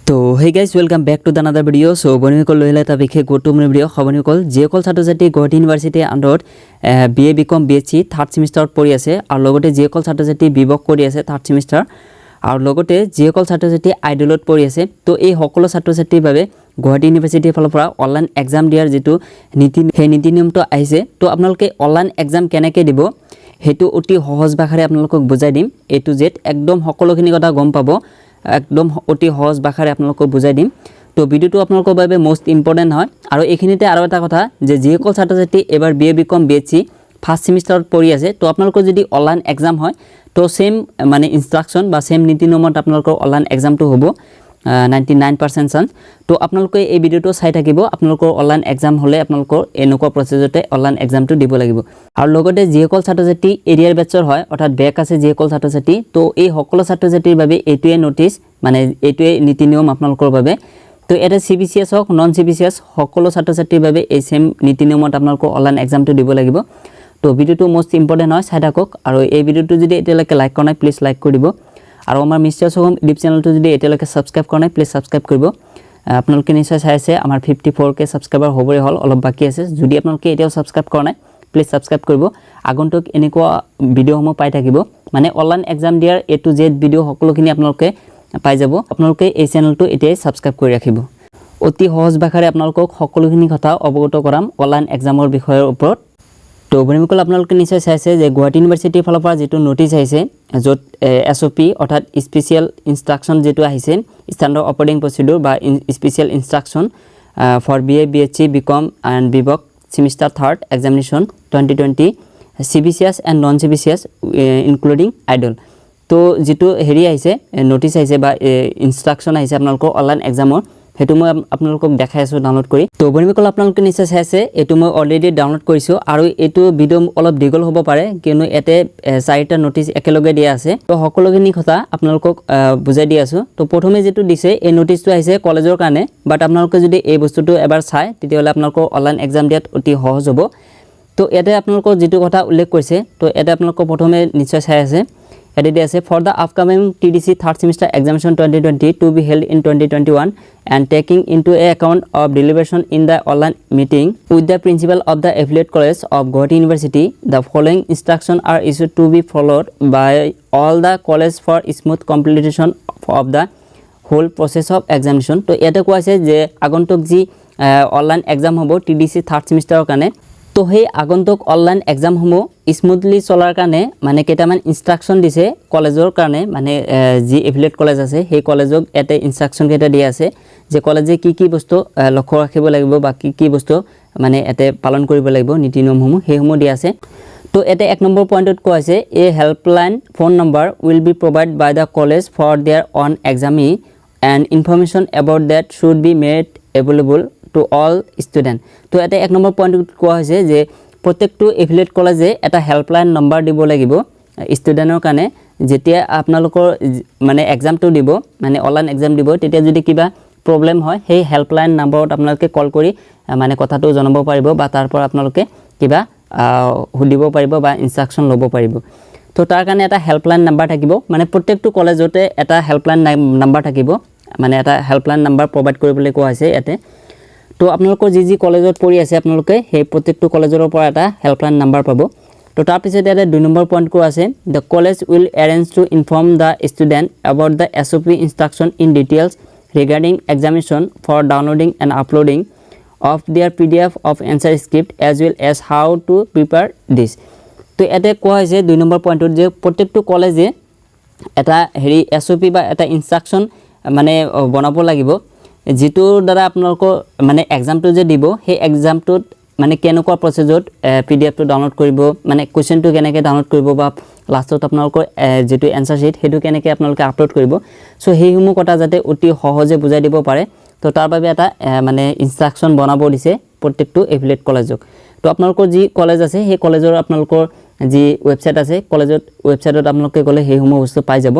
তো hey guys, welcome back to the another video. So বনিকল লইলা তা বিখে গুৰুত্বপূৰ্ণ ভিডিও খবনিকল যিকল ছাত্ৰ-ছাত্ৰী গুৱাহাটী ইউনিভাৰ্চিটি আন্ডাৰত BA BCom BSc থাৰ্ড সেমিষ্টাৰত পঢ়ি আছে আৰু লগতে যিকল ছাত্ৰ-ছাত্ৰী বিবক কৰি আছে থাৰ্ড সেমিষ্টাৰ আৰু লগতে যিকল ছাত্ৰ-ছাত্ৰী আইডলত পঢ়ি আছে তো এই সকলো ছাত্ৰ-ছাত্ৰীৰ বাবে গুৱাহাটী ইউনিভাৰ্চিটিৰ ফালৰ পৰা অনলাইন এক্সাম দিয়াৰ যেটো নীতি নিয়মটো আহিছে তো আপোনালোকে অনলাইন এক্সাম কেনেকৈ দিব হেতু অতি সহজ ভাষাৰে আপোনালোকক বুজাই দিম A to Z একদম সকলোখিনি কথা গম পাব একদম অতি সহজ ভাষাৰে আপোনালোকক বুজাই দিম তো ভিডিওটো আপোনালোকৰ বাবে মোস্ট ইম্পৰ্টেন্ট হয় আৰু এইখিনিতে আৰু এটা কথা যে যিকল ছাত্ৰ-ছাত্ৰী এবাৰ BA BCom BSc ফাৰ্স্ট সেমিষ্টাৰত পঢ়ি আছে তো আপোনালোকৰ যদি অনলাইন এক্সাম হয় তো সেম মানে ইনস্ট্ৰাকশন বা সেম নীতি নিয়মত আপোনালোকৰ অনলাইন এক্সামটো হ'ব 99% চান্স তো আপোনালোকে এই ভিডিওটো চাই থাকিব আপোনালোকৰ অনলাইন এক্সাম হলে আপোনালোকৰ এনেকুৱা প্ৰসেসতে অনলাইন এক্সামটো দিব লাগিব আৰু লগতে যিকল ছাত্ৰ-ছাত্ৰী এৰিয়াৰ বেচৰ হয় অৰ্থাৎ বেক আছে যিকল ছাত্ৰ-ছাত্ৰী তো এই সকলো ছাত্ৰ-ছাত্ৰীৰ বাবে এটোৱে নোটিস মানে এটোৱে নীতি নিয়ম আপোনালোকৰ বাবে তো এটা CBCS হক নন CBCS সকলো ছাত্ৰ-ছাত্ৰীৰ বাবে এই সেম নীতি নিয়মত আপোনালোকৰ অনলাইন এক্সামটো দিব লাগিব তো ভিডিওটো মোস্ট ইম্পৰ্টেন্ট হয় চাই থাকক আৰু এই ভিডিওটো যদি এতিয়ালৈকে লাইক কৰা নাই প্লিজ লাইক কৰি দিব আৰু আমাৰ মিষ্টাৰ সোহম ইউটিউব চেনেলটো যদি এতিয়ালৈকে সাবস্ক্ৰাইব কৰা নাই প্লিজ সাবস্ক্ৰাইব কৰিব আপোনালোকে নিশ্চয় চাই আছে আমাৰ 54k সাবস্ক্ৰাইবাৰ হ'বৰে হল অলপ বাকি আছে যদি আপোনালোকে এতিয়াও সাবস্ক্ৰাইব কৰা নাই প্লিজ সাবস্ক্ৰাইব কৰিব আগন্তুক এনেকুৱা ভিডিওসমূহ পাই থাকিব মানে অনলাইন এক্সাম দিয়াৰ A to Z ভিডিও সকলোখিনি আপোনালোকে পাই যাব আপোনালোকে এই চেনেলটো এতিয়াই সাবস্ক্ৰাইব কৰি ৰাখিব অতি সহজ ভাষাৰে আপোনালোকক সকলোখিনি কথা অৱগত কৰাম অনলাইন এক্সামৰ বিষয়ৰ ওপৰত তো বনিকল আপোনালোকে নিশ্চয় চাইছে যে গুৱাহাটী ইউনিভাৰ্চিটিৰ ফালৰ পৰা যেটো নোটিস আহিছে যত SOP অৰ্থাৎ স্পেশাল ইনস্ট্ৰাকশন যেটো আহিছে স্ট্যান্ডাৰ্ড অপাৰেটিং প্ৰসিডিউৰ বা special instruction for BA BSc BCom and BVoc semester 3rd examination 2020 CBCS and non CBCS including idol তো যেটো হেৰি আহিছে নোটিস আহিছে বা ইনস্ট্ৰাকশন আহিছে আপোনালোকৰ অনলাইন এক্সামৰ হেতু মই আপোনালোকক দেখাই আছো ডাউনলোড কৰি তো বনিকল আপোনালোকে নিশ্চয় চাইছে এটো মই অলৰেডি ডাউনলোড কৰিছো আৰু এটো ভিডিও অলপ দীঘল হ'ব পাৰে কিয়নো এতে চাৰিটা নোটিস একেলগে দিয়া আছে তো সকলোখিনি কথা আপোনালোকক বুজাই দি আছো তো প্ৰথমে যেটো দিছে এই নোটিসটো আহিছে কলেজৰ কাৰণে বাট আপোনালোকে যদি এই বস্তুটো এবাৰ চাই তেতিয়াহলে আপোনালোকৰ অনলাইন এক্সাম দিয়াত অতি সহজ হ'ব তো এতে আপোনালোকৰ যেটো কথা উল্লেখ কৰিছে তো এতে আপোনালোকৰ প্ৰথমে নিশ্চয় চাই আছে It is for the upcoming TDC third semester examination 2020 to be held in 2021 and taking into account of deliberation in the online meeting with the principal of the affiliate college of Guwahati University, the following instructions are issued to be followed by all the college for smooth completion of the whole process of examination. तो এটা কোৱা আছে যে আগন্তুক যি online exam হ'ব TDC third সেমিষ্টাৰৰ কাৰণে তো হে আগন্তুক অনলাইন এক্সাম সমূহ স্মুথলি চলাৰ কাৰণে মানে কেটামান ইনস্ট্ৰাকশন দিছে কলেজৰ কাৰণে মানে যি এফিলিয়েট কলেজ আছে সেই কলেজক এটা ইনস্ট্ৰাকশন কেটা দিয়া আছে যে কলেজে কি বস্তু লক্ষ্য ৰাখিব লাগিব বা কি বস্তু মানে এতে পালন কৰিব লাগিব নীতি নিয়মসমূহ সেইসমূহ দিয়া আছে তো এটা এক নম্বৰ পইণ্টত কোৱা আছে a helpline phone number will be provided by the college for their own exam and information about that should be made available to all student তো এটা এক নম্বৰ পইণ্ট কোৱা হৈছে যে প্ৰত্যেকটো এফিলিয়েট কলেজে এটা হেল্পলাইন নম্বৰ দিব লাগিব ষ্টুডেন্টৰ কাৰণে যেতিয়া আপোনালোকৰ মানে এক্সামটো দিব মানে অনলাইন এক্সাম দিব তেতিয়া যদি কিবা প্ৰবলেম হয় সেই হেল্পলাইন নম্বৰত আপোনালোকে কল কৰি মানে কথাটো জনাব পাৰিব বা তাৰ পৰা আপোনালোকে কিবা সুধিব পাৰিব বা ইনস্ট্ৰাকশন ল'ব পাৰিব তো তাৰ কাৰণে এটা হেল্পলাইন নম্বৰ থাকিব মানে প্ৰত্যেকটো কলেজতে এটা হেল্পলাইন নম্বৰ থাকিব মানে এটা হেল্পলাইন নম্বৰ প্ৰভাইড কৰিবলৈ কোৱা হৈছে ইয়াতে তো আপোনালোকৰ যি কলেজত পঢ়ি আছে আপোনালোকে সেই প্ৰত্যেকটো কলেজৰ পৰা এটা হেল্পলাইন নম্বৰ পাব তো তাৰ পিছতে এটা 2 নম্বৰ পইণ্ট কোৱা আছে the college will arrange to inform the student about the SOP instruction in details regarding examination for downloading and uploading of their PDF of answer script as well as how to prepare this তো এতে কোৱা হৈছে 2 number পইণ্টত যে প্ৰত্যেকটো কলেজে এটা হেৰি SOP বা এটা ইনস্ট্ৰাকশন মানে বনাব লাগিব যেটোৰ দ্বাৰা আপোনালোকৰ মানে এক্সামটো যে দিব সেই এক্সামটোত মানে কেনেকুৱা প্ৰসেছত PDF টো ডাউনলোড কৰিব মানে কোৱেশ্চনটো কেনেকৈ ডাউনলোড কৰিব বা লাষ্টত আপোনালোকৰ যেটো এনসাৰ শীট হেতু কেনেকৈ আপোনালোকে আপলোড কৰিব সো হেইসমূহ কথা যাতে অতি সহজে বুজাই দিব পাৰে তো তাৰ বাবে এটা মানে ইনস্ট্ৰাকশন বনাব দিছে প্ৰত্যেকটো এফিলিয়েট কলেজক তো আপোনালোকৰ যি কলেজ আছে সেই কলেজৰ আপোনালোকৰ যি ওয়েবসাইট আছে কলেজত ওয়েবসাইটত আপোনালোকে গলে হেইসমূহ বস্তু পাই যাব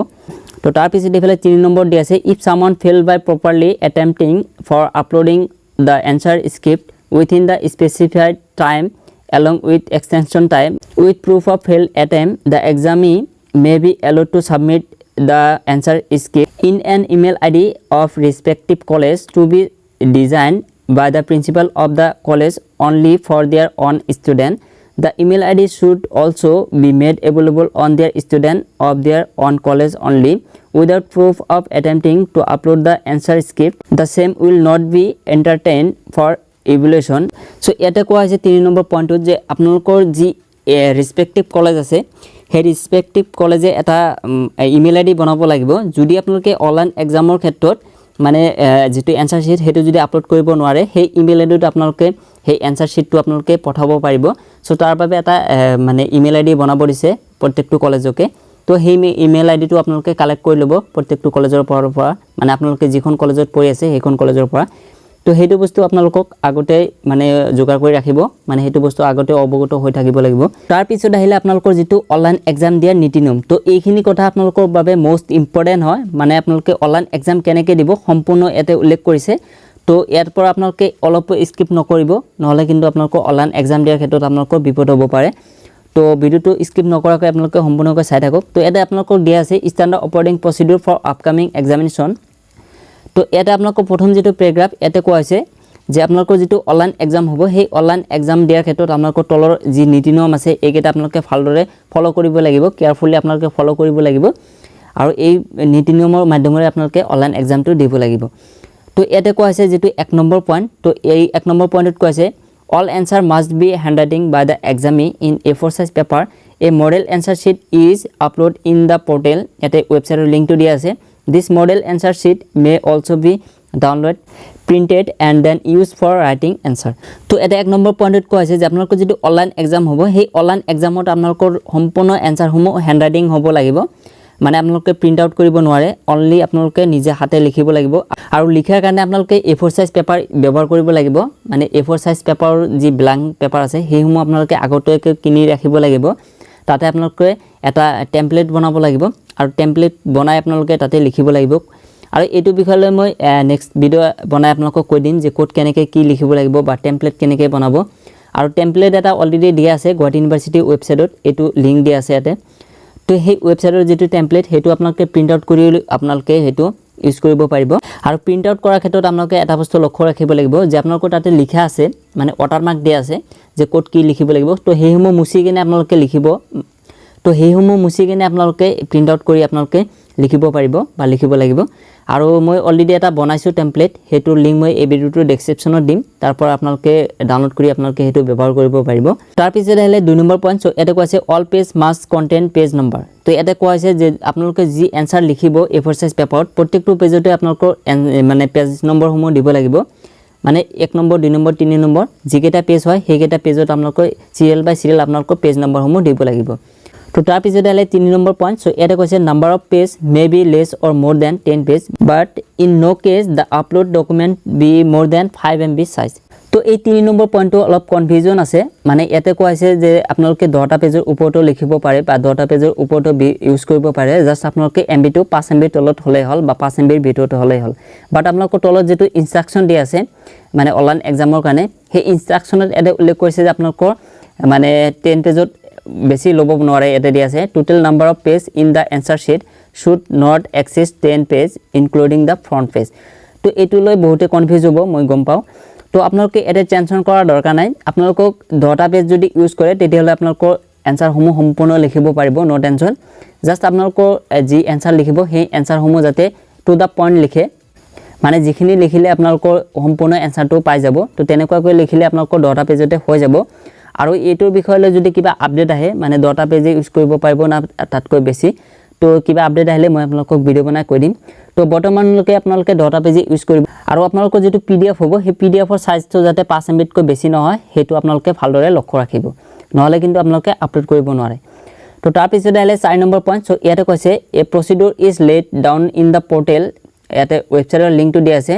তো তাৰ পিছতে ইফালে 3 নম্বৰ দি আছে if someone failed by properly attempting for uploading the answer script within the specified time along with extension time with proof of failed attempt the examinee may be allowed to submit the answer script in an email ID of respective college to be designed by the principal of the college only for their own student. The email ID should also be made available on their student of their own college only. Without proof of attempting to upload the answer script, the same will not be entertained for evaluation. So ইয়াতে কোৱা হৈছে 3 number পইণ্টত যে আপোনালোকৰ যি ৰেসপেক্টিভ college আছে সেই ৰেসপেক্টিভ কলেজে এটা ইমেইল আইডি বনাব লাগিব যদি আপোনালোকে অনলাইন এক্সামৰ ক্ষেত্ৰত মানে যেটো এনসাৰ শিট হেতু যদি আপলোড কৰিব নোৱাৰে সেই ইমেইল আইডিটো আপোনালোকে সেই এনসাৰ শিটটো আপোনালোকে পঠাব পাৰিব সো তাৰ বাবে এটা মানে ইমেইল আইডি বনাব দিছে প্ৰত্যেকটো কলেজকে তো সেই ইমেইল আইডিটো আপোনালোকে কালেক্ট কৰি ল'ব প্ৰত্যেকটো কলেজৰ পৰা মানে আপোনালোকে যিখন কলেজত পঢ়ি আছে সেইখন কলেজৰ পৰা তো হেতু বস্তু আপোনালোকক আগতে মানে যোগাৰ কৰি ৰাখিব মানে হেতু বস্তু আগতে অৱগত হৈ থাকিব লাগিব তাৰ পিছত আহিলে আপোনালোকৰ যেটো অনলাইন এক্সাম দিয়াৰ নীতি নিয়ম তো এইখিনি কথা আপোনালোকৰ বাবে মোস্ট ইম্পৰ্টেন্ট হয় মানে আপোনালোকে অনলাইন এক্সাম কেনেকৈ দিব সম্পূৰ্ণ এতে উল্লেখ কৰিছে তো ইয়াৰ পৰা আপোনালোকে অলপ স্কিপ নকৰিব নহলে কিন্তু আপোনালোকৰ অনলাইন এক্সাম দিয়াৰ ক্ষেত্ৰত আপোনালোকৰ বিপদ হ'ব পাৰে তো ভিডিওটো স্কিপ নকৰাকৈ আপোনালোকে সম্পূৰ্ণকৈ চাই থাকক তো এটা আপোনালোকক দিয়া আছে standard operating procedure for upcoming examination তো এটা আপোনালোকৰ প্ৰথম যেটো প্যাৰাগ্ৰাফ এতে কোৱা হৈছে যে আপোনালোকৰ যেটো অনলাইন এক্সাম হ'ব সেই অনলাইন এক্সাম দিয়াৰ ক্ষেত্ৰত আপোনালোকৰ তলৰ যি নীতি নিয়ম আছে এইকেইটা আপোনালোকে ভালদৰে ফলো কৰিব লাগিব কেয়াৰফুলি আপোনালোকে ফলো কৰিব লাগিব আৰু এই নীতি নিয়মৰ মাধ্যমেৰে আপোনালোকে অনলাইন এক্সামটো দিব লাগিব তো এতে কোৱা হৈছে যেটো 1 নম্বৰ পইণ্ট তো এই 1 নম্বৰ পইণ্টত কোৱা হৈছে all answer must be handwriting by the examinee in A4 size paper. A model answer sheet is uploaded in the portal at a website link to the ase. This model answer sheet may also be downloaded, printed and then used for writing answer. তো এটা 1 number পইণ্টত কোৱা হৈছে যে আপোনালোকৰ যেটো online exam হ'ব সেই অনলাইন এক্সামত আপোনালোকৰ সম্পূৰ্ণ এনসাৰ সমূহ হ্যান্ডৰাইটিং হ'ব লাগিব মানে আপোনালোকে প্ৰিন্ট আউট কৰিব নোৱাৰে অনলি আপোনালোকে নিজে হাতে লিখিব লাগিব আৰু লিখাৰ কাৰণে আপোনালোকে A4 সাইজ পেপাৰ ব্যৱহাৰ কৰিব লাগিব মানে A4 সাইজ পেপাৰৰ যি ব্ল্যাঙ্ক পেপাৰ আছে সেইসমূহ আপোনালোকে আগতেকৈ কিনি ৰাখিব লাগিব তাতে আপোনালোকে এটা টেমপ্লেট বনাব লাগিব আৰু টেমপ্লেট বনাই আপোনালোকে তাতে লিখিব লাগিব আৰু এইটো বিষয়লৈ মই নেক্সট ভিডিও বনাই আপোনালোকক কৈ দিম যে কোড কেনেকৈ কি লিখিব লাগিব বা টেমপ্লেট কেনেকৈ বনাব আৰু টেমপ্লেট এটা অলৰেডি দিয়া আছে গুৱাহাটী ইউনিভাৰ্চিটি ৱেবছাইটত এইটো লিংক দিয়া আছে ইয়াতে তো সেই ৱেবছাইটৰ যেটো টেমপ্লেট হেতু আপোনালোকে প্ৰিন্ট আউট কৰি আপোনালোকে হেতু ইউজ কৰিব পাৰিব আৰু প্ৰিন্ট আউট কৰাৰ ক্ষেত্ৰত আপোনালোকে এটা বস্তু লক্ষ্য ৰাখিব লাগিব যে আপোনালোকৰ তাতে লিখা আছে মানে ওয়াটাৰমাৰ্ক দিয়া আছে যে কোড কি লিখিব লাগিব তো হেইসমূহ মুছি কিনে আপোনালোকে লিখিব তো হেইসমূহ মুছি কিনে আপোনালোকে প্ৰিন্ট আউট কৰি আপোনালোকে লিখিব পাৰিব বা লিখিব লাগিব আৰু মই অলৰেডি এটা বনাইছো টেমপ্লেট হেতু লিংক মই এই ভিডিওটোৰ ডেসক্ৰিপচনত দিম তাৰ পৰা আপোনালোকে ডাউনলোড কৰি আপোনালোকে হেতু ব্যৱহাৰ কৰিব পাৰিব তাৰ পিছত আহিলে 2 নম্বৰ পইণ্ট সো এটা কোৱা আছে all page must contain page number তো এটা কোৱা আছে যে আপোনালোকে যি এনসাৰ লিখিব A4 সাইজ পেপাৰত প্ৰত্যেকটো পেজতে আপোনালোকৰ মানে পেজ নম্বৰ সমূহ দিব লাগিব মানে 1 নম্বৰ 2 নম্বৰ 3 নম্বৰ যিকেটা পেজ হয় সেইকেটা পেজত আপোনালোকৰ সিৰিয়াল বাই সিৰিয়াল আপোনালোকৰ পেজ নম্বৰ সমূহ দিব লাগিব তো তাৰ পিছত আহিলে 3 নম্বৰ পইণ্ট সো এটা কৈছে number of page may be less or more than 10 page but in no case the upload document be more than 5 MB size তো এই 3 নম্বৰ পইণ্টটো অলপ কনফিউজন আছে মানে ইয়াতে কোৱা হৈছে যে আপোনালোকে 10টা পেজৰ ওপৰতো লিখিব পাৰে বা 10টা পেজৰ ওপৰতো ইউজ কৰিব পাৰে জাস্ট আপোনালোকে MB টো 5 MB তলত হলে হল বা 5 MB ভিতৰত হলে হল বাট আপোনালোকৰ তলত যেটো ইনস্ট্ৰাকচন দিয়া আছে মানে অনলাইন এক্সামৰ কাৰণে সেই ইনস্ট্ৰাকচনত এটা উল্লেখ কৰিছে যে আপোনালোকৰ মানে 10 পেজত বেছি লব নোৱাৰে এটা দিয়া আছে total number of page in the answer sheet should not exist 10 page including the front page তো এটো লৈ বহুতে কনফিউজ হ'ব মই গম পাও তো আপোনালোকে এটা টেনচন কৰাৰ দৰকাৰ নাই আপোনালোকক 10টা পেজ যদি ইউজ কৰে তেতিয়াহলে আপোনালোকৰ এনসাৰ সমূহ সম্পূৰ্ণ লিখিব পাৰিব নো টেনচন জাস্ট আপোনালোকৰ যি এনসাৰ লিখিব সেই এনসাৰ সমূহ যাতে টু দা পইণ্ট লিখে মানে যিখিনি লিখিলে আপোনালোকৰ সম্পূৰ্ণ এনসাৰটো পাই যাব তো তেনেকুৱাকৈ লিখিলে আপোনালোকৰ 10টা পেজতে হৈ যাব আৰু এইটোৰ বিষয়লৈ যদি কিবা আপডেট আহে মানে 10টা পেজ ইউজ কৰিব পাৰিব না তাতকৈ বেছি তো কিবা আপডেট আহিলে মই আপোনালোকক ভিডিও বনাই কৈ দিম তো বৰ্তমানলৈকে আপোনালোকে 10টা পেজ ইউজ কৰিব আৰু আপোনালোকৰ যেটো PDF হ'ব সেই PDFৰ সাইজটো যাতে 5 MB তকৈ বেছি নহয় হেতু আপোনালোকে ভালদৰে লক্ষ্য ৰাখিব নহলে কিন্তু আপোনালোকে আপলোড কৰিব নোৱাৰে তো তাৰ পিছত আহিলে 4 নম্বৰ পইণ্ট সো ইয়াতে কৈছে a procedure is laid down in the portal ইয়াতে ৱেবছাইটৰ লিংকটো দিয়া আছে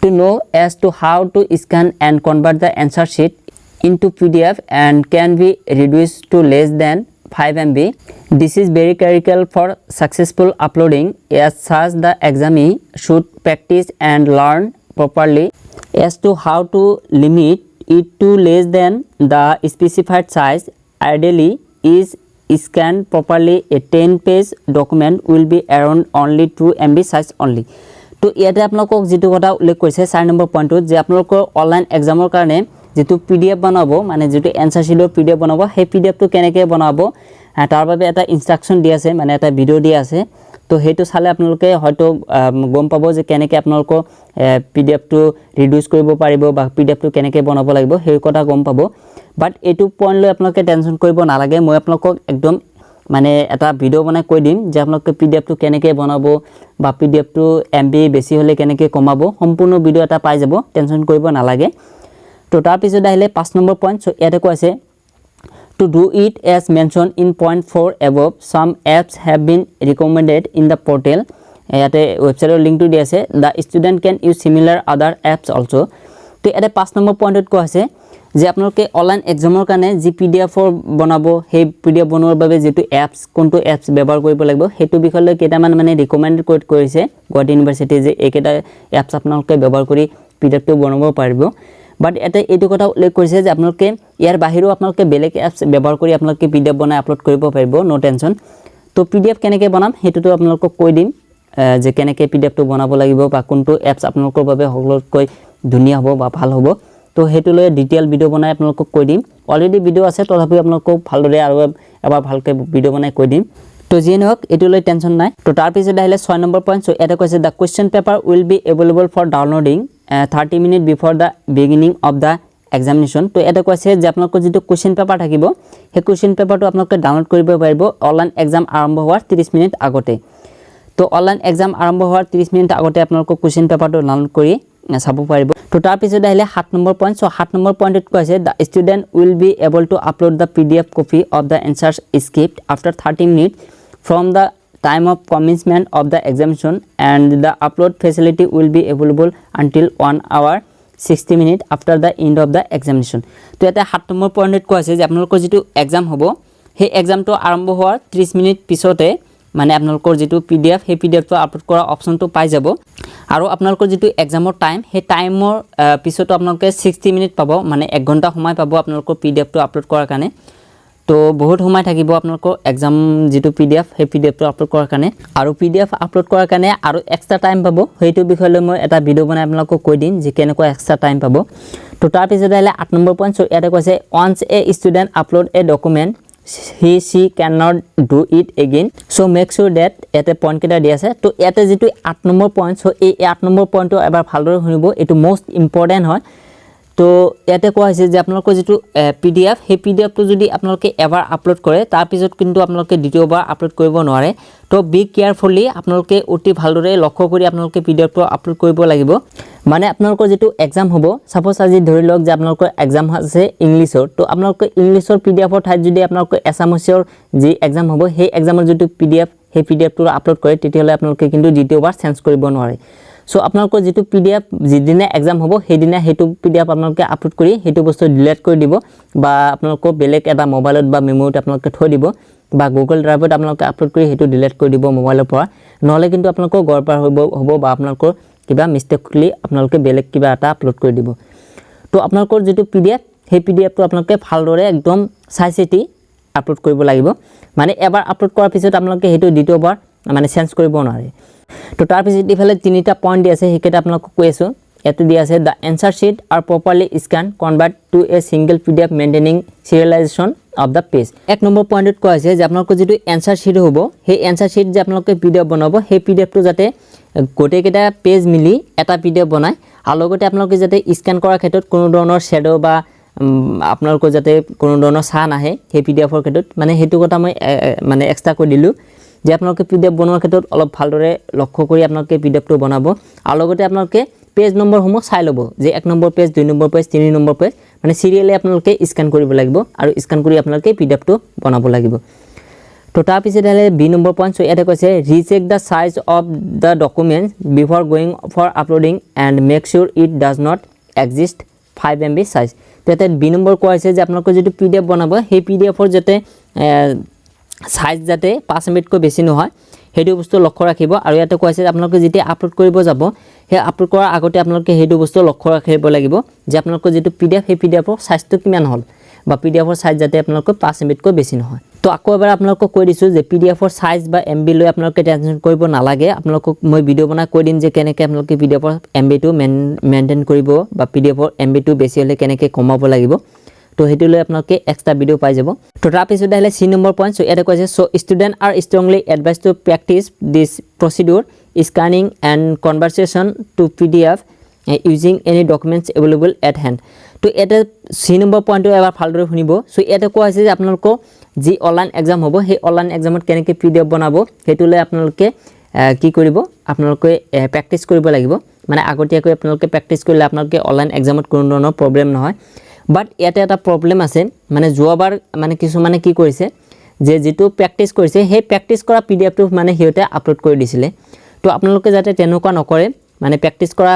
to know as to how to scan and convert the answer sheet into PDF and can be reduced to less than 5 MB. This is very critical for successful uploading as such the examinee should practice and learn properly as to how to limit it to less than the specified size. Ideally is scan properly a 10-page document will be around only 2 MB size only. তো ইয়াতে আপোনালোকক যেটো কথা উল্লেখ কৰিছে 4 number পইণ্টত যে আপোনালোকৰ অনলাইন এক্সামৰ কাৰণে যেটো PDF বনাব মানে যেটো এনসাৰ শিটৰ PDF বনাব সেই PDF টো কেনেকৈ বনাব তাৰ বাবে এটা ইনস্ট্ৰাকচন দি আছে মানে এটা ভিডিও দি আছে তো হেতু চালে আপোনালোকে হয়তো গম পাব যে কেনেকৈ আপোনালোকৰ PDF টো ৰিডিউস কৰিব পাৰিব বা PDF টো কেনেকৈ বনাব লাগিব সেই কথা গম পাব বাট এটো পইণ্ট লৈ আপোনালোকে টেনচন কৰিব নালাগে মই আপোনালোকক একদম মানে এটা ভিডিও বনাই কৈ দিম যে আপোনালোকে PDF টো কেনেকৈ বনাব বা PDF টো MB বেছি হলে কেনেকৈ কমাব সম্পূৰ্ণ ভিডিও এটা পাই যাব টেনচন কৰিব নালাগে তো তাৰ পিছত আহিলে 5 নম্বৰ পইণ্ট সো ইয়াতে কৈছে to do it as mentioned in point 4 above some apps have been recommended in the portal ইয়াতে ওয়েবসাইটৰ লিংকটো দি আছে the student can use similar other apps also তো ইয়াতে 5 নম্বৰ পইণ্টত কোৱা আছে যে আপোনালোকে অনলাইন এক্সামৰ কাৰণে যি PDF বনাব সেই PDF বনোৱাৰ বাবে যেটো এপছ কোনটো এপছ ব্যৱহাৰ কৰিব লাগিব হেতু বিষয়লৈ কেইটামান মানে ৰিকমেন্ড কৰিছে গুৱাহাটী ইউনিভাৰ্সিটি যে একেটা এপছ আপোনালোকে ব্যৱহাৰ কৰি PDF টো বনাব পাৰিব বাট এটা এটো কথা উল্লেখ কৰিছে যে আপোনালোকে ইয়াৰ বাহিৰেও আপোনালোকে বেলেগ এপছ ব্যৱহাৰ কৰি আপোনালোকে PDF বনাই আপলোড কৰিব পাৰিব নো টেনচন তো PDF কেনেকৈ বনাম হেতুটো আপোনালোকক কৈ দিম যে কেনেকৈ PDF টো বনাব লাগিব বা কোনটো এপছ আপোনালোকৰ বাবে সকলোতকৈ ধুনীয়া হ'ব বা ভাল হ'ব তো হেতু লৈ ডিটেইল ভিডিও বনাই আপোনালোকক কৈ দিম অলৰেডি ভিডিও আছে তথাপি আপোনালোকক ভালদৰে আৰু এবাৰ ভালকৈ ভিডিও বনাই কৈ দিম তো জিনক এটো লৈ টেনচন নাই তো তাৰ পিছত আহিলে 6 নম্বৰ পইণ্ট সো এটা কৈছে the question paper will be available for downloading 30 minutes before the beginning of the examination তো এটা কৈছে যে আপোনালোকৰ যেটো কোৱেশ্চন পেপাৰ থাকিব সেই কোৱেশ্চন পেপাৰটো আপোনালোকে ডাউনলোড কৰিব পাৰিব অনলাইন এক্সাম আৰম্ভ হোৱাৰ 30 মিনিট আগতে তো অনলাইন এক্সাম আৰম্ভ হোৱাৰ 30 মিনিট আগতে আপোনালোকৰ কোৱেশ্চন পেপাৰটো ডাউনলোড কৰি চাব পাৰিব তো তাৰ পিছত আহিলে 7 নম্বৰ পইণ্ট সো 7 নম্বৰ পইণ্টত কৈছে the student will be able to upload the PDF copy of the answers script after 30 minutes from the time of commencement of the examination and the upload facility will be available until 1 hour 60 minutes after the end of the examination তো এটা 7 নম্বৰ পইণ্টত কোৱা আছে যে আপোনালোকৰ যেটো exam হ'ব সেই এক্সামটো আৰম্ভ হোৱাৰ 30 মিনিট পিছতে মানে আপোনালোকৰ যেটো PDF সেই PDF টো আপলোড কৰা অপচনটো পাই যাব আৰু আপোনালোকৰ যেটো এক্সামৰ টাইম সেই টাইমৰ পিছতো আপোনালোকে 60 মিনিট পাব মানে 1 ঘণ্টা সময় পাব আপোনালোকৰ PDF টো আপলোড কৰাৰ কাৰণে তো বহুত সময় থাকিব আপোনালোকৰ এক্সাম যেটো PDF সেই PDF টো আপলোড কৰাৰ কাৰণে আৰু PDF আপলোড কৰাৰ কাৰণে আৰু এক্সট্ৰা টাইম পাব হেতু বিষয়লৈ মই এটা ভিডিও বনাই আপোনালোকক কৈ দিম যে কেনেকৈ এক্সট্ৰা টাইম পাব তো তাৰ পিছত আহিলে 8 নম্বৰ পইণ্ট সো ইয়াতে কৈছে once a student upload a document she cannot do it again so make sure that এতে পইণ্ট কেটা দি আছে তো ইয়াতে যেটো 8 নম্বৰ পইণ্ট সো এই 8 নম্বৰ পইণ্টটো এবাৰ ভালদৰে শুনিব এটো মোস্ট ইম্পৰ্টেন্ট হয় তো ইয়াতে কোৱা হৈছে যে আপোনালোকৰ যেটো PDF সেই PDF টো যদি আপোনালোকে এবাৰ আপলোড কৰে তাৰ পিছত কিন্তু আপোনালোকে দ্বিতীয়বাৰ আপলোড কৰিব নোৱাৰে তো বি কেয়াৰফুলি আপোনালোকে অতি ভালদৰে লক্ষ্য কৰি আপোনালোকে PDF টো আপলোড কৰিব লাগিব মানে আপোনালোকৰ যেটো এক্সাম হ'ব সাপোজ আজি ধৰি লওক যে আপোনালোকৰ এক্সাম আছে ইংলিছৰ তো আপোনালোকে ইংলিছৰ PDF ৰ ঠাইত যদি আপোনালোকে এছামিছৰ যি এক্সাম হ'ব সেই এক্সামৰ যেটো PDF সেই PDF টো আপলোড কৰে তেতিয়ালে আপোনালোকে কিন্তু দ্বিতীয়বাৰ চেঞ্জ কৰিব নোৱাৰে সো আপোনালোকৰ যেটো PDF যিদিনা এক্সাম হ'ব সেইদিনা হেতু PDF আপোনালোকে আপলোড কৰি হেতু বস্তু ডিলিট কৰি দিব বা আপোনালোকৰ বেলেগ এটা মোবাইলত বা মেমৰিত আপোনালোকে থৈ দিব বা Google Drive-ত আপোনালোকে আপলোড কৰি হেতু ডিলিট কৰি দিব মোবাইলৰ পৰা নহলে কিন্তু আপোনালোকৰ গৰপাৰ হ'ব বা আপোনালোকৰ কিবা মিস্টেকলি আপোনালোকে বেলেগ কিবা এটা আপলোড কৰি দিব তো আপোনালোকৰ যেটো PDF সেই PDF টো আপোনালোকে ভালদৰে একদম চাইচিতি আপলোড কৰিব লাগিব মানে এবাৰ আপলোড কৰাৰ পিছত আপোনালোকে হেতু দ্বিতীয়বাৰ মানে চেঞ্জ কৰিব নোৱাৰে তো তাৰ পিছত ইফালে তিনিটা পইণ্ট দি আছে হেকেটা আপোনালোকক কৈ আছো এটো দি আছে the answer sheet are properly scanned convert to a single PDF maintaining serialization of the page এক নম্বৰ পইণ্টত কোৱা আছে যে আপোনালোকৰ যেটো answer sheet হ'ব সেই answer sheet যে আপোনালোকে PDF বনাব সেই PDF টো যাতে গোটেই কেটা পেজ মিলি এটা PDF বনায় আৰু লগতে আপোনালোকে যাতে স্ক্যান কৰাৰ ক্ষেত্ৰত কোনো ধৰণৰ শ্যাডো বা আপোনালোকৰ যাতে কোনো ধৰণৰ ছান আহে সেই PDF ৰ ক্ষেত্ৰত মানে হেতু কথা মই মানে এক্সট্ৰা কৈ দিলো যে আপোনালোকে PDF বনোৱাৰ ক্ষেত্ৰত অলপ ভালদৰে লক্ষ্য কৰি আপোনালোকে PDF টো বনাব আৰু লগতে আপোনালোকে পেজ নম্বৰ সমূহ চাই লব যে 1 number page 2 number page 3 number page মানে সিৰিয়ালি আপোনালোকে স্ক্যান কৰিব লাগিব আৰু স্ক্যান কৰি আপোনালোকে PDF টো বনাব লাগিব তো তাৰ পিছত হলে বি নম্বৰ পইণ্ট সো এটা কৈছে recheck the size of the documents before going for uploading and make sure it does not exist 5 MB size তেতে বি নম্বৰ কোৱা হৈছে যে আপোনালোকে যেটো PDF বনাব সেই PDF ৰ যাতে সাইজ যাতে 5 MB কৈ বেছি নহয় হেতু বস্তু লক্ষ্য ৰাখিব আৰু ইয়াতে কৈছে যে আপোনালোকে যেতি আপলোড কৰিব যাব হে আপলোড কৰাৰ আগতে আপোনালোকে হেতু বস্তু লক্ষ্য ৰাখিব লাগিব যে আপোনালোকৰ যেটো PDF সেই PDF ৰ সাইজটো কিমান হ'ল বা PDF ৰ সাইজ যাতে আপোনালোকৰ 5 MB কৈ বেছি নহয় তো আকৌ এবাৰ আপোনালোকক কৈ দিছোঁ যে পিডিএফৰ সাইজ বা এমবি লৈ আপোনালোকে টেনচন কৰিব নালাগে আপোনালোকক মই ভিডিও বনাই কৈ দিম যে কেনেকৈ আপোনালোকে পিডিএফৰ এমবিটো মেইনটেইন কৰিব বা পিডিএফৰ এমবিটো বেছি হ'লে কেনেকৈ কমাব লাগিব তো সেইটো লৈ আপোনালোকে এক্সট্ৰা ভিডিও পাই যাব তো তাৰ পিছত আহিলে সি নম্বৰ পইণ্ট সো এটা কৈছে so student are strongly advise to practice this procedure scanning and conversation to PDF using any documents available at hand তো এটা সি নম্বৰ পইণ্টটো এবাৰ ভালদৰে শুনিব সো এটা কোৱা হৈছে যে আপোনালোকক যি অনলাইন এক্সাম হ'ব সেই অনলাইন এক্সামত কেনেকৈ পিডিএফ বনাব সেইটো লৈ আপোনালোকে কি কৰিব আপোনালোকে প্ৰেক্টিছ কৰিব লাগিব মানে আগতীয়াকৈ আপোনালোকে প্ৰেক্টিছ কৰিলে আপোনালোকে অনলাইন এক্সামত কোনো ধৰণৰ প্ৰবলেম নহয় বাট ইয়াতে এটা প্ৰবলেম আছে মানে যোৱাবাৰ মানে কিছুমানে কি কৰিছে যে যেটো প্ৰেক্টিছ কৰিছে সেই প্ৰেক্টিছ কৰা পিডিএফটো মানে হিয়তে আপলোড কৰি দিছিলে তো আপোনালোকে যাতে তেনেকুৱা নকৰে মানে প্ৰেক্টিছ কৰা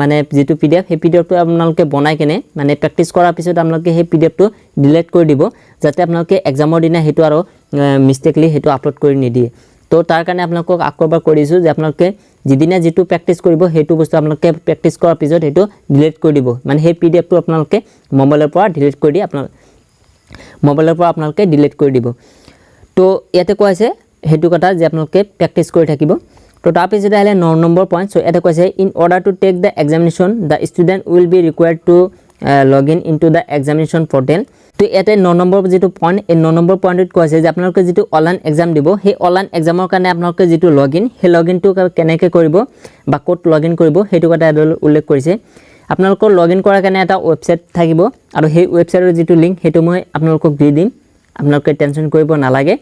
মানে যেটো পিডিএফ সেই পিডিএফটো আপোনালোকে বনাই কেনে মানে প্ৰেক্টিছ কৰাৰ পিছত আপোনালোকে সেই পিডিএফটো ডিলিট কৰি দিব যাতে আপোনালোকে এক্সামৰ দিনা হেতু আৰু মিস্টেকলি হেতু আপলোড কৰি নিদিয়ে তো তাৰ কাৰণে আপোনালোকক আকবাৰ কৰিছো যে আপোনালোকে যিদিনা যেটো প্ৰেক্টিছ কৰিব হেতু বস্তু আপোনালোকে প্ৰেক্টিছ কৰাৰ পিছত হেতু ডিলিট কৰি দিব মানে সেই পিডিএফটো আপোনালোকে মোবাইলৰ পৰা ডিলিট কৰি দি আপোনালোকে ডিলিট কৰি দিব তো ইয়াতে কোৱা আছে হেতু কথা যে আপোনালোকে প্ৰেক্টিছ কৰি থাকিব তো তাৰ পিছত আহিলে 9 নম্বৰ পইণ্ট সো এটা কৈছে in order to take the examination the student will be required to log in into the examination portal তো ইয়াতে 9 নম্বৰ যেটো পইণ্ট এই 9 নম্বৰ পইণ্টত কৈছে যে আপোনালোকে যেটো অনলাইন এক্সাম দিব সেই অনলাইন এক্সামৰ কাৰণে আপোনালোকে যেটো লগ ইন সেই লগ ইনটো কেনেকৈ কৰিব বা ক'ত লগ ইন কৰিব হেতু কথা উল্লেখ কৰিছে আপোনালোকৰ লগ ইন কৰাৰ কাৰণে এটা ৱেবছাইট থাকিব আৰু সেই ৱেবছাইটৰ যেটো লিংক হেতু মই আপোনালোকক দি দিম আপোনালোকে টেনচন কৰিব নালাগে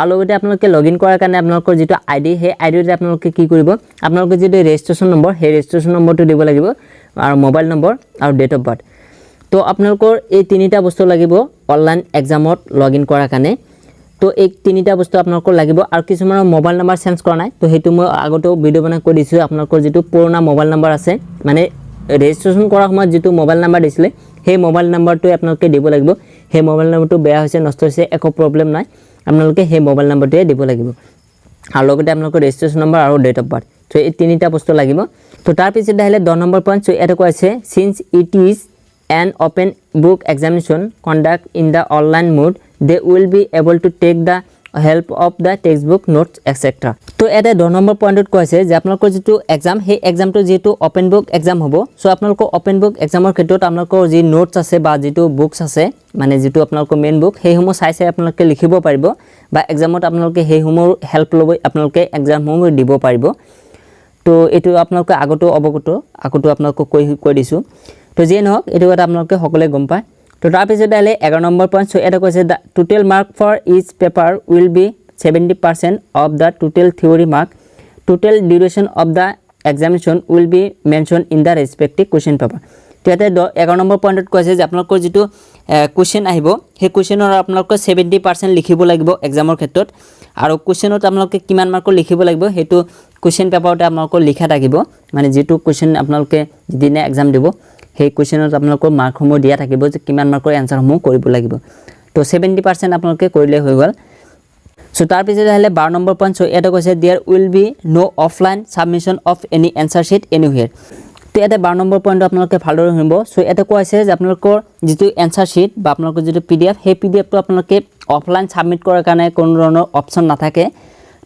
আৰু লগতে আপোনালোকে লগ ইন কৰাৰ কাৰণে আপোনালোকৰ যেটো আইডি সেই আইডিতে আপোনালোকে কি কৰিব আপোনালোকৰ যেটো ৰেজিষ্ট্ৰেচন নম্বৰ সেই ৰেজিষ্ট্ৰেচন নম্বৰটো দিব লাগিব আৰু মোবাইল নম্বৰ আৰু ডেট অফ বাৰ্থ তো আপোনালোকৰ এই তিনিটা বস্তু লাগিব অনলাইন এক্সামত লগ ইন কৰাৰ কাৰণে তো এই তিনিটা বস্তু আপোনালোকৰ লাগিব আৰু কিছুমানৰ মোবাইল নম্বৰ চেঞ্জ কৰা নাই তো হেতু মই আগতেও ভিডিও বনাই কৈ দিছো আপোনালোকৰ যেটো পুৰণা মোবাইল নম্বৰ আছে মানে ৰেজিষ্ট্ৰেচন কৰাৰ সময়ত যেটো মোবাইল নম্বৰ দিছিলে সেই মোবাইল নম্বৰটো আপোনালোকে দিব লাগিব সেই মোবাইল নম্বৰটো বেয়া হৈছে নষ্ট হৈছে একো প্ৰবলেম নাই আপোনালোকে সেই মোবাইল নম্বৰটোৱে দিব লাগিব আৰু লগতে আপোনালোকৰ ৰেজিষ্ট্ৰেচন নম্বৰ আৰু ডেট অফ বাৰ্থ তো এই তিনিটা বস্তু লাগিব তো তাৰ পিছত আহিলে 10 নম্বৰ পইণ্ট সো এটা কৈছে since it is an open book examination conduct in the online mode they will be able to take the help of the textbook notes etc তো এটা 10 নম্বৰ পইণ্টত কৈছে যে আপোনালোকৰ যেটো এক্সাম সেই এক্সামটো যেটো ওপেন বুক এক্সাম হ'ব সো আপোনালোকৰ ওপেন বুক এক্সামৰ ক্ষেত্ৰত আপোনালোকৰ যি নোটছ আছে বা যেটো বুকছ আছে মানে যেটো আপোনালোকৰ মেইন বুক সেই সমূহ চাই আপোনালোকে লিখিব পাৰিব বা এক্সামত আপোনালোকে সেই সমূহ হেল্প ল'ব আপোনালোকে এক্সাম সমূহ দিব পাৰিব তো এটো আপোনালোকে আগতো অৱগত আপোনালোকক কৈ দিছো তো যে নহক এটো এটা আপোনালোকে সকলে গম পায় তো তাৰ পিছত আহিলে 11 নম্বৰ পইণ্ট সো এটা কৈছে the total mark for each paper will be 70% of the total theory mark total duration of the examination will be mention in the respective question paper তো ইয়াতে 11 নম্বৰ পইণ্টত কৈছে যে আপোনালোকৰ যেটো কোৱেশ্চন আহিব সেই কোৱেশ্চনৰ আপোনালোকে 70% লিখিব লাগিব এক্সামৰ ক্ষেত্ৰত আৰু কোৱেশ্চনত আপোনালোকে কিমান মাৰ্কৰ লিখিব লাগিব হেতু কোৱেশ্চন পেপাৰতে আপোনালোকৰ লিখা থাকিব মানে যেটো কোৱেশ্চন আপোনালোকে দিনে এক্সাম দিব সেই কোৱেশ্চনত আপোনালোকৰ মাৰ্কসমূহ দিয়া থাকিব যে কিমান মাৰ্কৰ এনসাৰসমূহ কৰিব লাগিব তো 70% আপোনালোকে কৰিলে হৈ গল সো তাৰ পিছত আহিলে 12 নম্বৰ পইণ্ট সো এটা কৈছে there will be no offline submission of any answer sheet anywhere তো এটা 12 নম্বৰ পইণ্ট আপোনালোকে ভালদৰে শুনিব সো এটা কৈছে যে আপোনালোকৰ যেটো এনসাৰ শিট বা আপোনালোকৰ যেটো পিডিএফ সেই পিডিএফটো আপোনালোকে অফলাইন সাবমিট কৰাৰ কাৰণে কোনো ধৰণৰ অপচন নাথাকে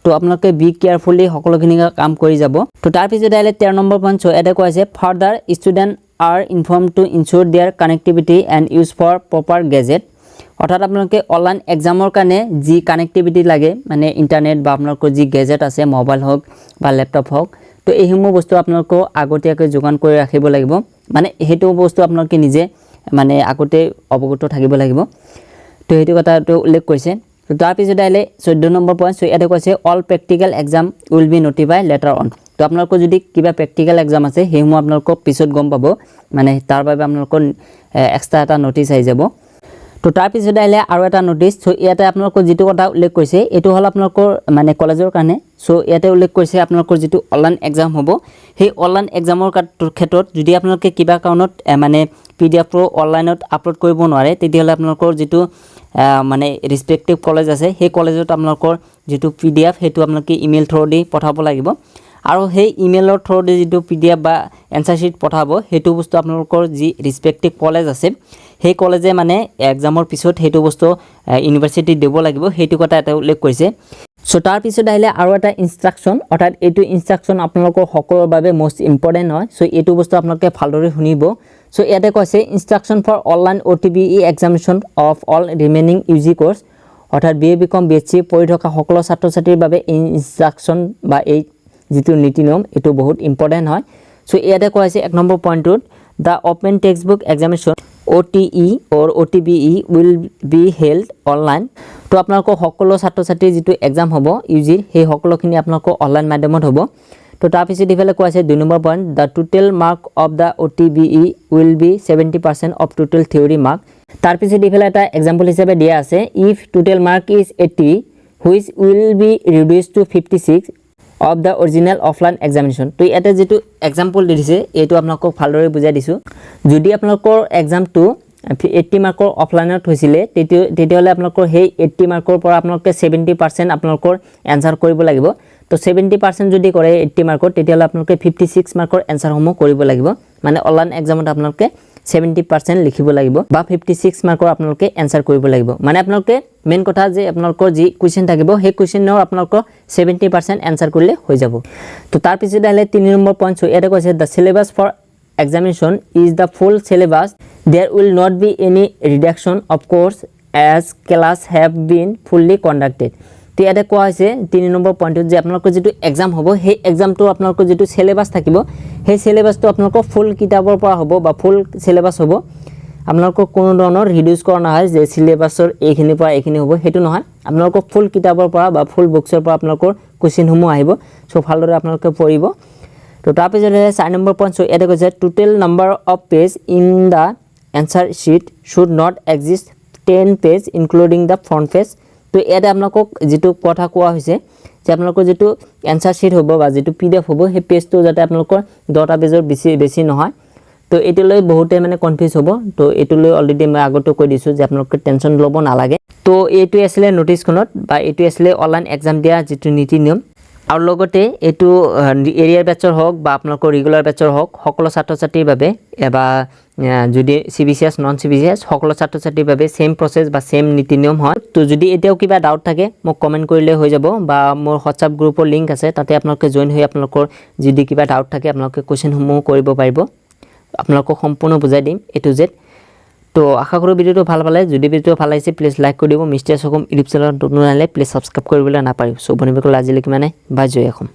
তো আপোনালোকে বি কেয়াৰফুলি সকলোখিনি কাম কৰি যাব তো তাৰ পিছত আহিলে 13 নম্বৰ পইণ্ট সো এটা কৈছে further student are informed to ensure their connectivity and use for proper gadget অৰ্থাৎ আপোনালোকে অনলাইন এক্সামৰ কাৰণে যি কানেক্টিভিটি লাগে মানে ইন্টাৰনেট বা আপোনালোকৰ যি গেজেট আছে মোবাইল হওক বা ল্যাপটপ হওক তো এইসমূহ বস্তু আপোনালোকে আগতীয়াকৈ যোগান কৰি ৰাখিব লাগিব মানে হেতু বস্তু আপোনালোকে নিজে মানে আগতে অৱগত থাকিব লাগিব তো হেতু কথাটো উল্লেখ কৰিছে তো তাৰ পিছত আহিলে 14 নম্বৰ পইণ্ট সো এটা কৈছে all practical exam will be notify letter on তো আপোনালোকৰ যদি কিবা প্ৰেক্টিকেল এক্সাম আছে হেসমূহ আপোনালোকক পিছত গম পাব মানে তাৰ বাবে আপোনালোকৰ এক্সট্ৰা এটা নোটিছ আহি যাব তো তাৰ পিছত আহিলে আৰু এটা নোটিছ সো ইয়াতে আপোনালোকৰ যেটো কথা উল্লেখ কৰিছে এটো হল আপোনালোকৰ মানে কলেজৰ কাৰণে সো ইয়াতে উল্লেখ কৰিছে আপোনালোকৰ যেটো অনলাইন এক্সাম হ'ব সেই অনলাইন এক্সামৰ ক্ষেত্ৰত যদি আপোনালোকে কিবা কাৰণত মানে পিডিএফ প্ৰ অনলাইনত আপলোড কৰিব নোৱাৰে তেতিয়াহলে আপোনালোকৰ যেটো মানে ৰেসপেক্টিভ কলেজ আছে সেই কলেজত আপোনালোকৰ যেটো পিডিএফ হেতু আপোনালোকে ইমেইল থ্ৰু দি পঠাব লাগিব আৰু সেই ইমেইলৰ থ্ৰু দি যেটো পিডিএফ বা এনসাৰ শিট পঠাব হেতু বস্তু আপোনালোকৰ যি ৰেসপেক্টিভ কলেজ আছে সেই কলেজে মানে এক্সামৰ পিছত সেইটো বস্তু ইউনিভাৰ্চিটি দিব লাগিব সেইটো কথা এটা উল্লেখ কৰিছে সো তাৰ পিছত আহিলে আৰু এটা ইনষ্ট্ৰাকচন অৰ্থাৎ এইটো ইনষ্ট্ৰাকচন আপোনালোকৰ সকলোৰ বাবে মোষ্ট ইম্পৰ্টেণ্ট হয় সো এইটো বস্তু আপোনালোকে ভালদৰে শুনিব সো ইয়াতে কৈছে instruction for online OTBE examination of all remaining UG course অৰ্থাৎ BA BCom BSc পঢ়ি থকা সকলো ছাত্ৰ-ছাত্ৰীৰ বাবে ইনষ্ট্ৰাকচন বা এই যেটো নীতি নিয়ম এটো বহুত ইম্পৰ্টেন্ট হয় সো ইয়াতে কোৱা আছে 1 নম্বৰ পইণ্টত the open textbook examination OTE or OTBE will be held online তো আপোনালোকৰ সকলো ছাত্ৰ-ছাত্ৰী যেটো এক্সাম হ'ব UG সেই সকলোখিনি আপোনালোকৰ অনলাইন মাধ্যমত হ'ব তো তাৰ পিছত ইফালে কোৱা আছে 2 নম্বৰ point the total mark of the OTBE will be 70% of total theory mark তাৰ পিছত ইফালে এটা এক্সাম্পল হিচাপে দিয়া আছে if total mark is 80 which will be reduced to 56 of the original offline examination তো ইয়াতে যেটো এক্সাম্পল দিছে এটো আপোনালোকক ভালদৰে বুজাই দিছো যদি আপোনালোকৰ এক্সামটো 80 মাৰ্কৰ অফলাইনত হৈছিলে তেতিয়াহলে আপোনালোকৰ সেই 80 মাৰ্কৰ পৰা আপোনালোকে 70% আপোনালোকৰ এনসাৰ কৰিব লাগিব তো 70% যদি কৰে 80 মাৰ্কৰ তেতিয়াহলে আপোনালোকে 56 মাৰ্কৰ এনসাৰ সমূহ কৰিব লাগিব মানে অনলাইন এক্সামত আপোনালোকে 70% লিখিব লাগিব বা 56 মাৰ্কৰ আপোনালোকে এনসাৰ কৰিব লাগিব মানে আপোনালোকে মেইন কথা যে আপোনালোকৰ যি কোৱেশ্চন থাকিব সেই কোৱেশ্চনৰ আপোনালোকৰ 70% এনসাৰ কৰিলে হৈ যাব তো তাৰ পিছত আহিলে 3 নম্বৰ পইণ্ট এটা কৈছে the syllabus for examination is the full syllabus there will not be any reduction of course as class have been fully conducted তো এটা কোৱা হৈছে 3 নম্বৰ পইণ্টত যে আপোনালোকৰ যেটো এক্সাম হ'ব সেই এক্সামটো আপোনালোকৰ যেটো সিলেবাস থাকিব সেই সিলেবাসটো আপোনালোকৰ ফুল কিতাপৰ পৰা হ'ব বা ফুল সিলেবাস হ'ব আপোনালোকৰ কোনো ধৰণৰ ৰিডিউস কৰা নহয় যে সিলেবাসৰ এইখিনি পৰা এইখিনি হ'ব হেতু নহয় আপোনালোকৰ ফুল কিতাপৰ পৰা বা ফুল বুকছৰ পৰা আপোনালোকৰ কোৱেশ্চন সমূহ আহিব সো ভালদৰে আপোনালোকে পঢ়িব তো তাৰ পিছত 4 নম্বৰ পইণ্ট সো এটা কৈছে total number of page in the answer sheet should not exist 10 page including the front page তো এটা আপোনালোকক যেটো কথা কোৱা হৈছে যে আপোনালোকৰ যেটো আনসাৰ শীট হ'ব বা যেটো PDF হ'ব সেই পেজটো যাতে আপোনালোকৰ 10টা পেজৰ বেছি নহয় তো এটোলৈ বহুতে মানে কনফিউজ হ'ব তো এটোলৈ অলৰেডি মই আগতে কৈ দিছো যে আপোনালোকে টেনচন ল'ব নালাগে তো এইটো আছিল নোটিছখনত বা এইটো আছিল অনলাইন এক্সাম দিয়া যেটো নীতি নিয়ম আৰু লগতে এটো এৰিয়াৰ বেচৰ হওক বা আপোনালোকৰ ৰেগুলাৰ বেচৰ হওক সকলো ছাত্ৰ-ছাত্ৰীৰ বাবে এবা যদি CBCS নন CBCS সকলো ছাত্ৰ-ছাত্ৰীৰ বাবে সেম প্ৰসেস বা সেম নীতি নিয়ম হয় তো যদি এতিয়াও কিবা ডাউট থাকে মোক কমেন্ট কৰিলে হৈ যাব বা মোৰ WhatsApp গ্ৰুপৰ লিংক আছে তাতে আপোনালোকে জয়েন হৈ আপোনালোকৰ যদি কিবা ডাউট থাকে আপোনালোকে কোৱেশ্চন সমূহ কৰিব পাৰিব আপোনালোকক সম্পূৰ্ণ বুজাই দিম A to Z তো আশা কৰো ভিডিওটো ভাল পালে যদি ভিডিওটো ভাল লাগিছে প্লিজ লাইক কৰি দিব মিষ্টাৰ সকম ইউটিউব চেনেলত নতুন আহিলে প্লিজ সাবস্ক্ৰাইব কৰিবলৈ নাপাহৰিব সো বনিবকল আজিলৈকে মানে বাই জয় অসম